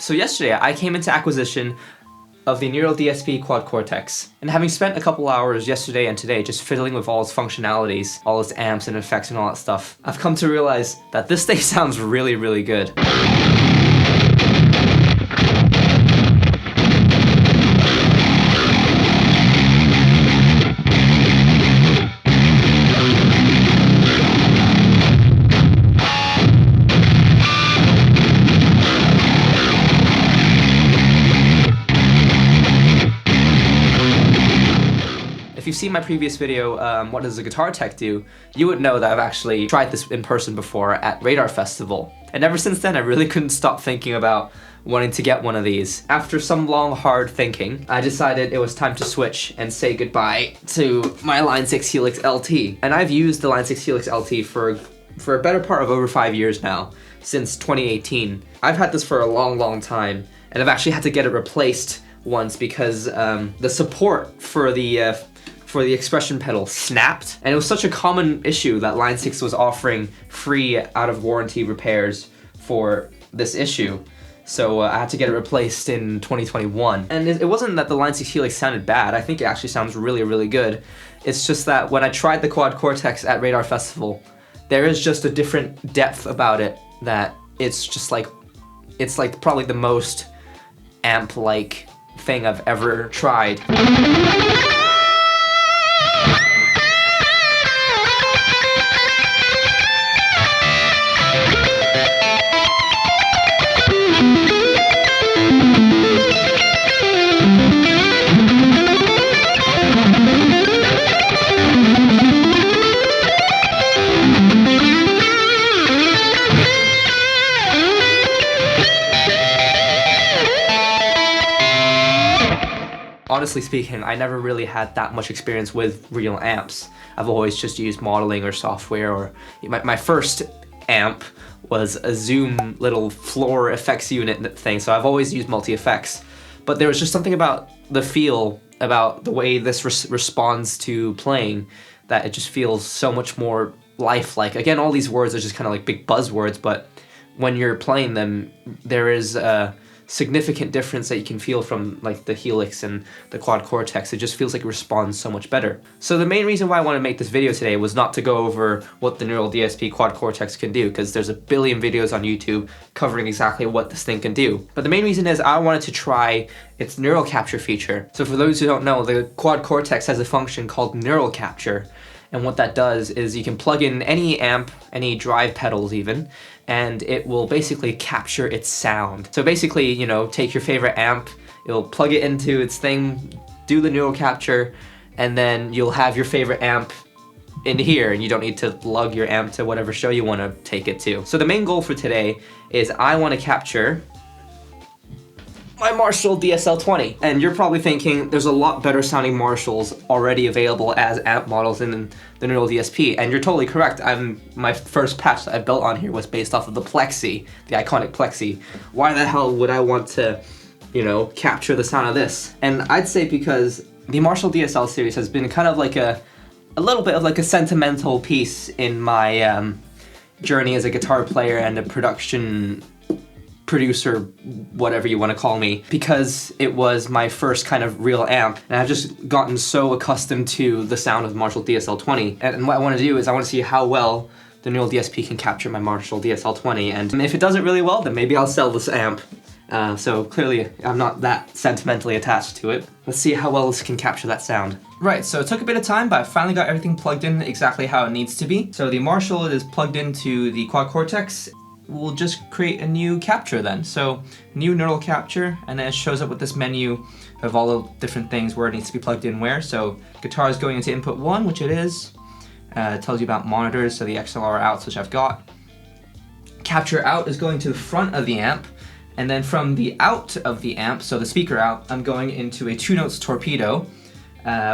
So yesterday I came into acquisition of the Neural DSP Quad Cortex, and having spent a couple hours yesterday and today just fiddling with all its functionalities, all its amps and effects and all that stuff, I've come to realize that this thing sounds really, really good. If you've seen my previous video, What Does a Guitar Tech Do?, you would know that I've actually tried this in person before at Radar Festival. And ever since then, I really couldn't stop thinking about wanting to get one of these. After some long, hard thinking, I decided it was time to switch and say goodbye to my Line 6 Helix LT. And I've used the Line 6 Helix LT for a better part of over 5 years now, since 2018. I've had this for a long, long time, and I've actually had to get it replaced once because the support for the expression pedal snapped, and it was such a common issue that Line 6 was offering free out-of-warranty repairs for this issue. So I had to get it replaced in 2021. And it wasn't that the Line 6 Helix sounded bad. I think it actually sounds really, really good. It's just that when I tried the Quad Cortex at Radar Festival, there is just a different depth about it that it's just like, it's like probably the most amp-like thing I've ever tried. Honestly speaking, I never really had that much experience with real amps. I've always just used modeling or software, or my first amp was a Zoom little floor effects unit thing, so I've always used multi-effects. But there was just something about the feel, about the way this responds to playing, that it just feels so much more lifelike. Again, all these words are just kind of like big buzzwords, but when you're playing them, there is a significant difference that you can feel from like the Helix and the Quad Cortex. It just feels like it responds so much better. So the main reason why I want to make this video today was not to go over what the Neural DSP Quad Cortex can do, because there's a billion videos on YouTube covering exactly what this thing can do. But the main reason is I wanted to try its neural capture feature. So for those who don't know, the Quad Cortex has a function called neural capture. And what that does is you can plug in any amp, any drive pedals even, and it will basically capture its sound. So basically, you know, take your favorite amp, it'll plug it into its thing, do the neural capture, and then you'll have your favorite amp in here, and you don't need to lug your amp to whatever show you want to take it to. So the main goal for today is I want to capture my Marshall DSL20. And you're probably thinking there's a lot better sounding Marshalls already available as amp models in the Neural DSP, and you're totally correct. My first patch that I built on here was based off of the Plexi, the iconic Plexi. Why the hell would I want to, you know, capture the sound of this? And I'd say because the Marshall DSL series has been kind of like a little bit of like a sentimental piece in my journey as a guitar player and a producer, whatever you want to call me, because it was my first kind of real amp, and I've just gotten so accustomed to the sound of the Marshall DSL20. And what I want to do is I want to see how well the Neural DSP can capture my Marshall DSL20, and if it does it really well, then maybe I'll sell this amp. So clearly I'm not that sentimentally attached to it. Let's see how well this can capture that sound. Right, so it took a bit of time, but I finally got everything plugged in exactly how it needs to be. So the Marshall is plugged into the Quad Cortex. We'll just create a new capture then. So new neural capture, and then it shows up with this menu of all the different things where it needs to be plugged in where. So guitar is going into input 1, which it is. It tells you about monitors, so the XLR outs, which I've got. Capture out is going to the front of the amp, and then from the out of the amp, so the speaker out, I'm going into a 2 notes torpedo,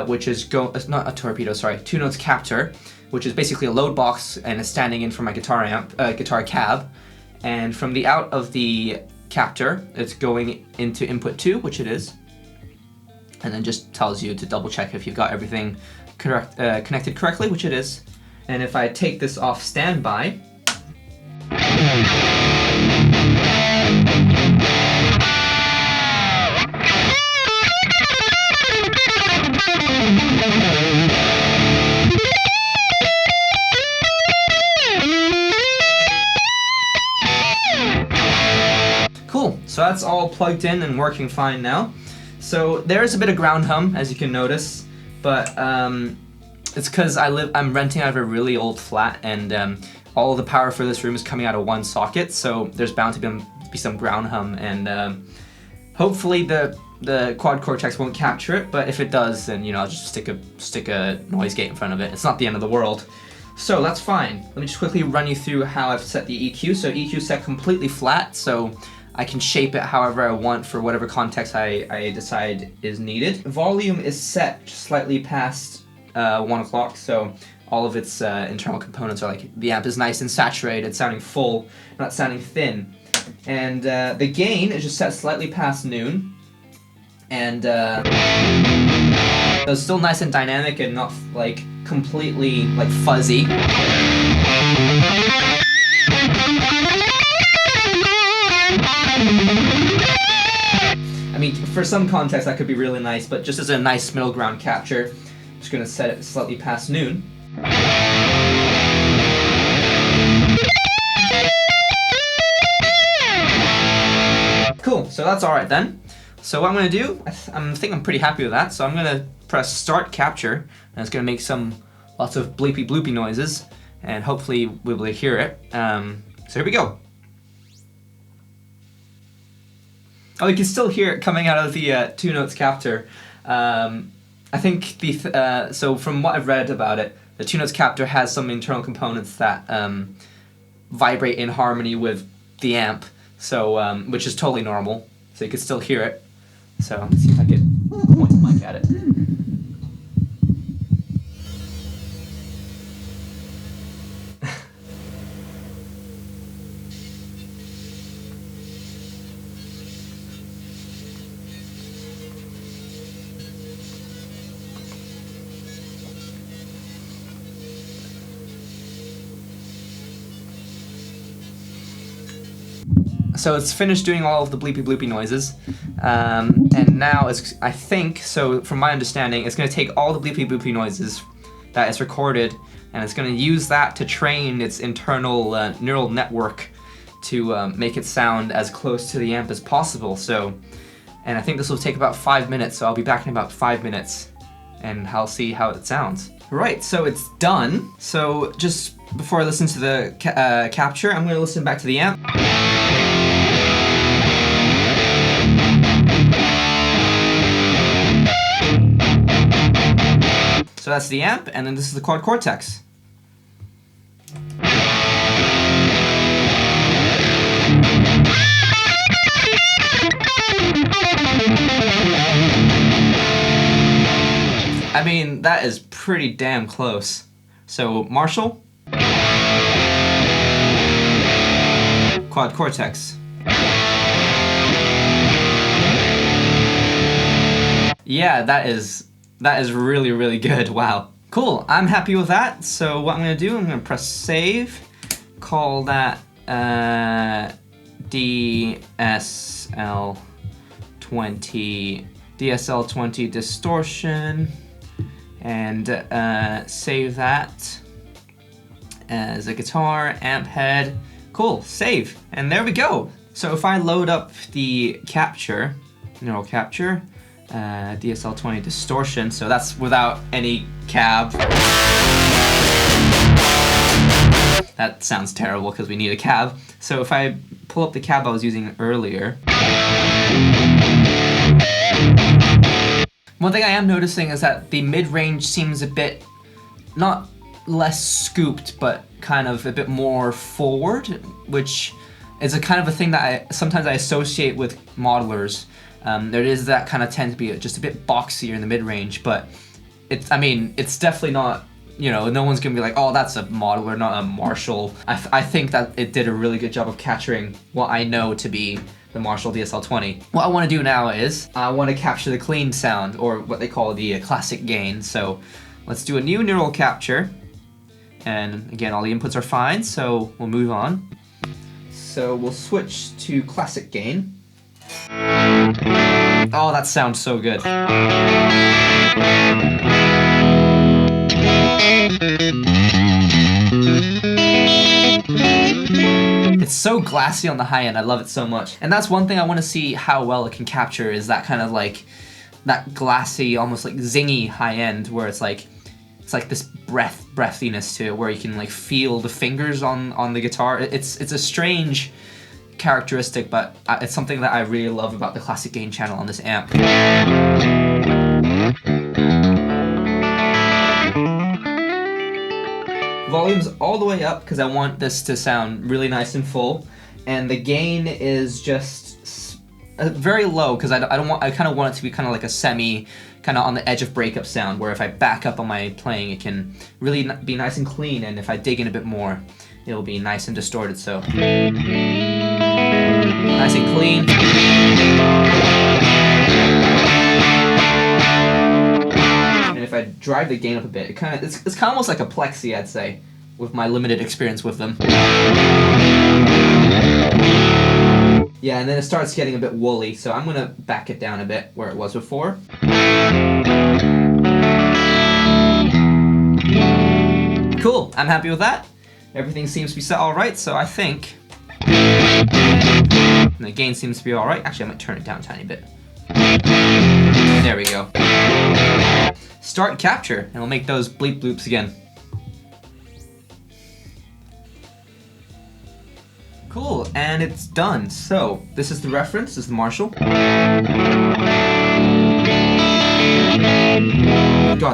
which is not a torpedo, sorry, 2 notes captor, which is basically a load box and is standing in for my guitar amp, guitar cab. And from the out of the captor, it's going into input 2, which it is. And then just tells you to double check if you've got everything connected correctly, which it is. And if I take this off standby, Cool, so that's all plugged in and working fine now. So there's a bit of ground hum, as you can notice, but it's because I'm renting out of a really old flat, and all the power for this room is coming out of one socket, so there's bound to be some ground hum, and hopefully the Quad Cortex won't capture it, but if it does, then I'll just stick a noise gate in front of it. It's not the end of the world. So that's fine. Let me just quickly run you through how I've set the EQ. So EQ is set completely flat, so I can shape it however I want for whatever context I decide is needed. Volume is set just slightly past 1 o'clock, so all of its internal components are like, the amp is nice and saturated, sounding full, not sounding thin. And the gain is just set slightly past noon, and so it's still nice and dynamic and not like completely like fuzzy. I mean, for some context that could be really nice, but just as a nice middle ground capture, I'm just gonna set it slightly past noon. Cool, so that's alright then. So what I'm gonna do, I think I'm pretty happy with that, so I'm gonna press start capture, and it's gonna make lots of bleepy bloopy noises, and hopefully we'll be able to hear it. So here we go. Oh, you can still hear it coming out of the 2 notes captor. I think so from what I've read about it, the 2 notes captor has some internal components that vibrate in harmony with the amp, so which is totally normal. So you can still hear it. So let's see if I can point the mic at it. So it's finished doing all of the bleepy bloopy noises, and now I think, so from my understanding, it's going to take all the bleepy bloopy noises that it's recorded, and it's going to use that to train its internal neural network to make it sound as close to the amp as possible. So, and I think this will take about 5 minutes, so I'll be back in about 5 minutes, and I'll see how it sounds. Right, so it's done. So just before I listen to the capture, I'm going to listen back to the amp. So that's the amp, and then this is the Quad Cortex. I mean, that is pretty damn close. So, Marshall. Quad Cortex. Yeah, that is really, really good. Wow. Cool, I'm happy with that. So what I'm gonna do, I'm gonna press save, call that DSL20 distortion, and save that as a guitar, amp head. Cool, save, and there we go. So if I load up the capture, neural capture, DSL20 distortion, so that's without any cab. That sounds terrible because we need a cab. So if I pull up the cab I was using earlier. One thing I am noticing is that the mid-range seems a bit, not less scooped, but kind of a bit more forward, which is a kind of a thing that sometimes I associate with modelers. There is that kind of tend to be just a bit boxier in the mid-range, but it's definitely not, no one's gonna be like, oh, that's a modeler, not a Marshall. I think that it did a really good job of capturing what I know to be the Marshall DSL20. What I want to do now is, I want to capture the clean sound, or what they call the classic gain. So let's do a new neural capture. And again, all the inputs are fine, so we'll move on. So we'll switch to classic gain. Oh, that sounds so good. It's so glassy on the high end. I love it so much. And that's one thing I want to see how well it can capture, is that kind of like that glassy, almost like zingy high end, where it's like this breathiness to it, where you can like feel the fingers on the guitar. It's a strange characteristic, but it's something that I really love about the classic gain channel on this amp. Volume's all the way up because I want this to sound really nice and full, and the gain is just very low because I kind of want it to be kind of like a semi, kind of on the edge of breakup sound, where if I back up on my playing, it can really be nice and clean, and if I dig in a bit more, it'll be nice and distorted. So nice and clean. And if I drive the gain up a bit, it's kind of almost like a plexi, I'd say, with my limited experience with them. Yeah, and then it starts getting a bit woolly, so I'm gonna back it down a bit where it was before. Cool, I'm happy with that. Everything seems to be set all right, so I think the gain seems to be all right. Actually, I might turn it down a tiny bit. There we go. Start capture, and we'll make those bleep bloops again. Cool, and it's done. So, this is the reference, this is the Marshall. God,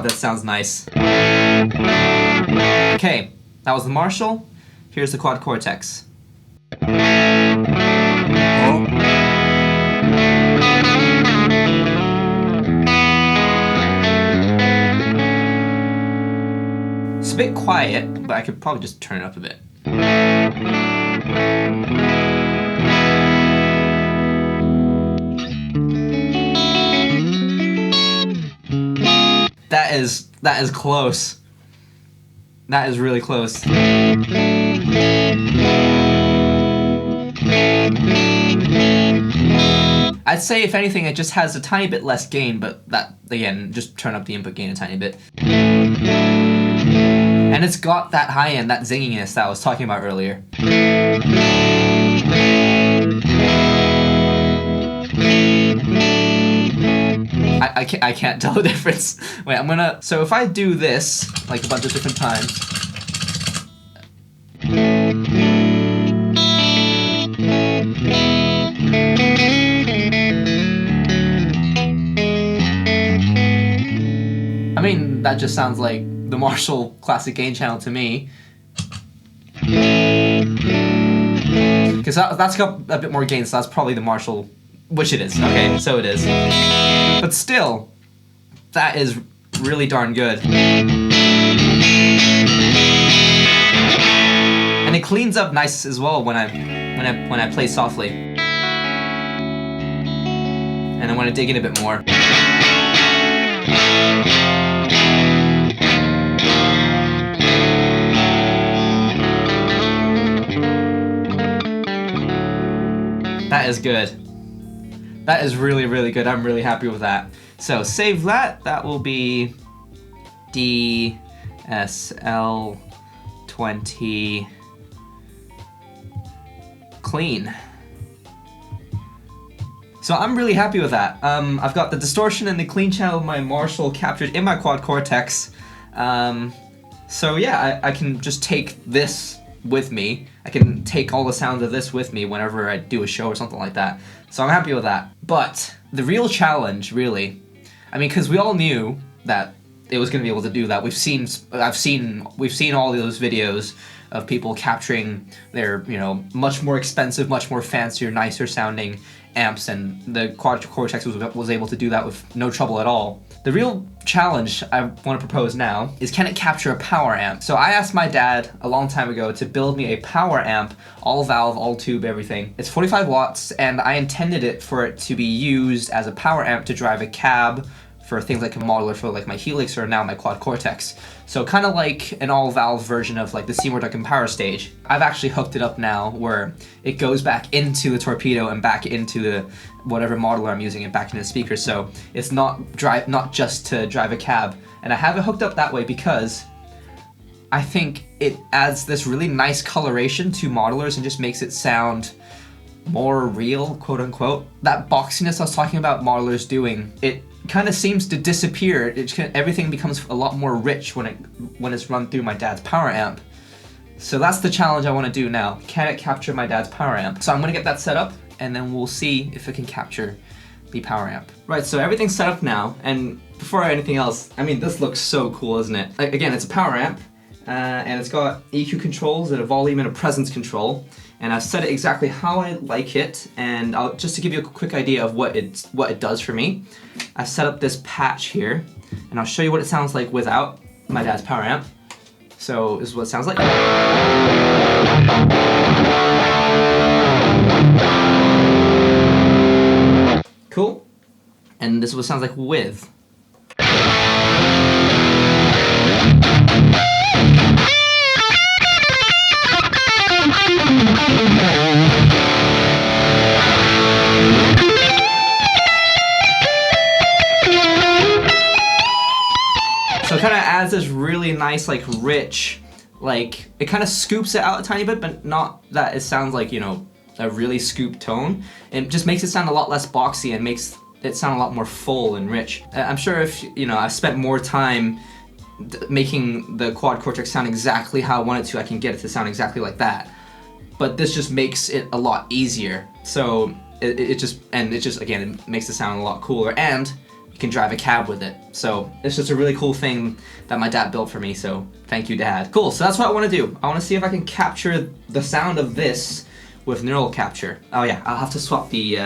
that sounds nice. Okay, that was the Marshall. Here's the Quad Cortex. It's a bit quiet, but I could probably just turn it up a bit. That is close. That is really close. I'd say if anything it just has a tiny bit less gain, but that, again, just turn up the input gain a tiny bit. And it's got that high end, that zinginess that I was talking about earlier. I can't tell the difference. Wait, so if I do this, like a bunch of different times. I mean, that just sounds like the Marshall classic gain channel to me. Because that's got a bit more gain, so that's probably the Marshall, which it is. Okay, so it is. But still, that is really darn good. And it cleans up nice as well when I play softly. And I want to dig in a bit more. That is good. That is really, really good. I'm really happy with that. So save that. That will be DSL20 clean. So I'm really happy with that. I've got the distortion and the clean channel of my Marshall captured in my Quad Cortex. So yeah, I can just take this with me. I can take all the sounds of this with me whenever I do a show or something like that. So I'm happy with that. But the real challenge, really, I mean, because we all knew that it was going to be able to do that. We've seen all those videos of people capturing their, much more expensive, much more fancier, nicer sounding amps, and the Quad Cortex was able to do that with no trouble at all. The real challenge I want to propose now is, can it capture a power amp? So I asked my dad a long time ago to build me a power amp, all valve, all tube, everything. It's 45 watts, and I intended it for it to be used as a power amp to drive a cab for things like a modeler for like my Helix or now my Quad Cortex. So kind of like an all-valve version of like the Seymour Duncan Power Stage. I've actually hooked it up now where it goes back into the torpedo and back into the whatever modeler I'm using and back into the speaker. So it's not just to drive a cab. And I have it hooked up that way because I think it adds this really nice coloration to modelers and just makes it sound more real, quote unquote. That boxiness I was talking about modelers doing, it kind of seems to disappear. Everything becomes a lot more rich when it's run through my dad's power amp. So that's the challenge I want to do now. Can it capture my dad's power amp? So I'm going to get that set up, and then we'll see if it can capture the power amp. Right, so everything's set up now, and before anything else, I mean, this looks so cool, isn't it? Again, it's a power amp, and it's got EQ controls and a volume and a presence control, and I've set it exactly how I like it, and just to give you a quick idea of what it does for me, I've set up this patch here, and I'll show you what it sounds like without my dad's power amp. So this is what it sounds like. Cool. And this is what it sounds like with. So it kind of adds this really nice, like, rich, like, it kind of scoops it out a tiny bit, but not that it sounds like, you know, a really scooped tone. It just makes it sound a lot less boxy and makes it sound a lot more full and rich. I'm sure if, you know, I've spent more time making the Quad Cortex sound exactly how I want it to, I can get it to sound exactly like that. But this just makes it a lot easier. So it just, again, it makes it sound a lot cooler, and you can drive a cab with it. So it's just a really cool thing that my dad built for me, so thank you, Dad. Cool, so that's what I want to do. I want to see if I can capture the sound of this with neural capture. Oh yeah, I'll have to swap the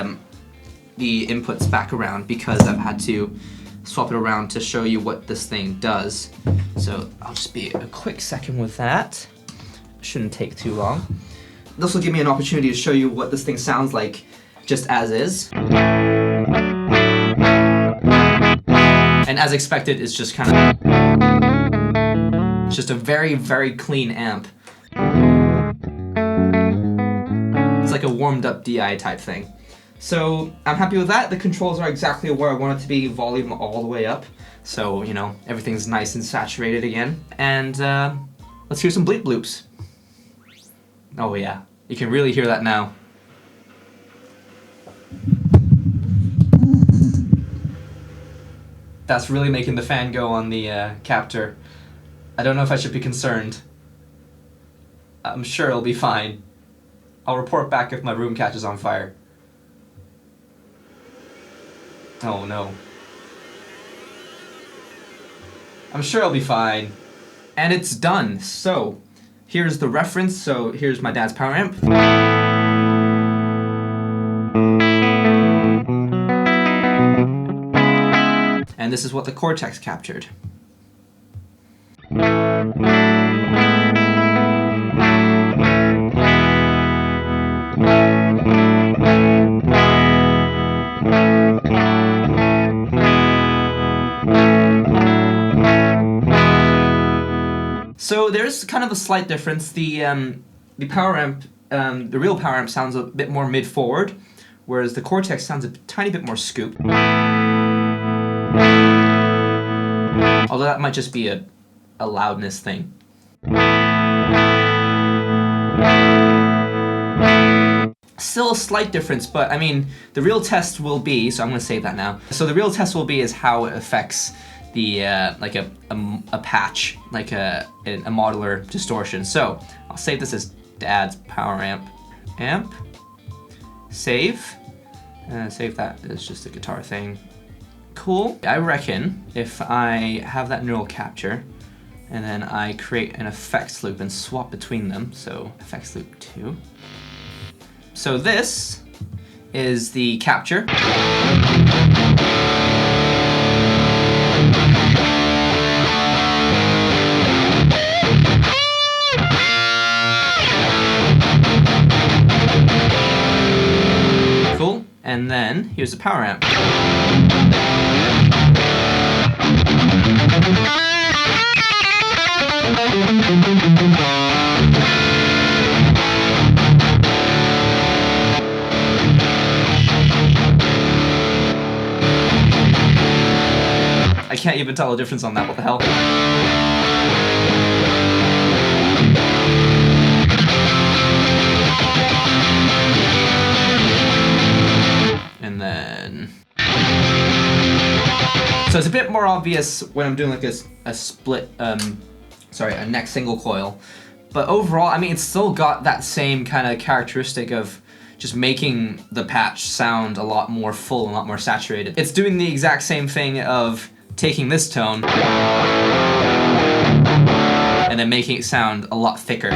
inputs back around because I've had to swap it around to show you what this thing does. So I'll just be a quick second with that. Shouldn't take too long. This will give me an opportunity to show you what this thing sounds like just as is. And as expected, it's just kind of, it's just a very, very clean amp. It's like a warmed up DI type thing. So I'm happy with that. The controls are exactly where I want it to be, volume all the way up. So, you know, everything's nice and saturated again. And let's hear some bleep bloops. Oh yeah, you can really hear that now. That's really making the fan go on the captor. I don't know if I should be concerned. I'm sure it'll be fine. I'll report back if my room catches on fire. Oh no. I'm sure it'll be fine. And it's done. So, here's the reference. So here's my dad's power amp. And this is what the Cortex captured. So there's kind of a slight difference. The power amp, the real power amp sounds a bit more mid-forward, whereas the Cortex sounds a tiny bit more scooped. Although that might just be a loudness thing. Still a slight difference, but I mean, the real test will be, so I'm going to save that now. So the real test will be is how it affects the, like a patch, like a modular distortion. So I'll save this as Dad's power amp. Save. Save that as just a guitar thing. Cool. I reckon if I have that neural capture and then I create an effects loop and swap between them, so effects loop 2. So this is the capture. Cool. And then here's the power amp. I can't even tell the difference on that, what the hell? and then... So it's a bit more obvious when I'm doing like a split, a neck single coil. But overall, I mean, it's still got that same kind of characteristic of just making the patch sound a lot more full and a lot more saturated. It's doing the exact same thing of taking this tone and then making it sound a lot thicker.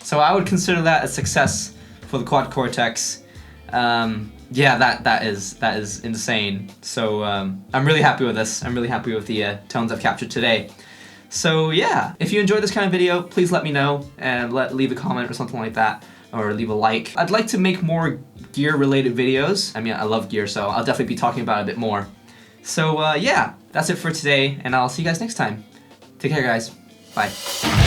So I would consider that a success for the Quad Cortex. Yeah, that is insane. So I'm really happy with this. I'm really happy with the tones I've captured today. So yeah, if you enjoyed this kind of video, please let me know and leave a comment or something like that, or leave a like. I'd like to make more gear related videos. I mean, I love gear, so I'll definitely be talking about it a bit more. So yeah, that's it for today, and I'll see you guys next time. Take care, guys. Bye.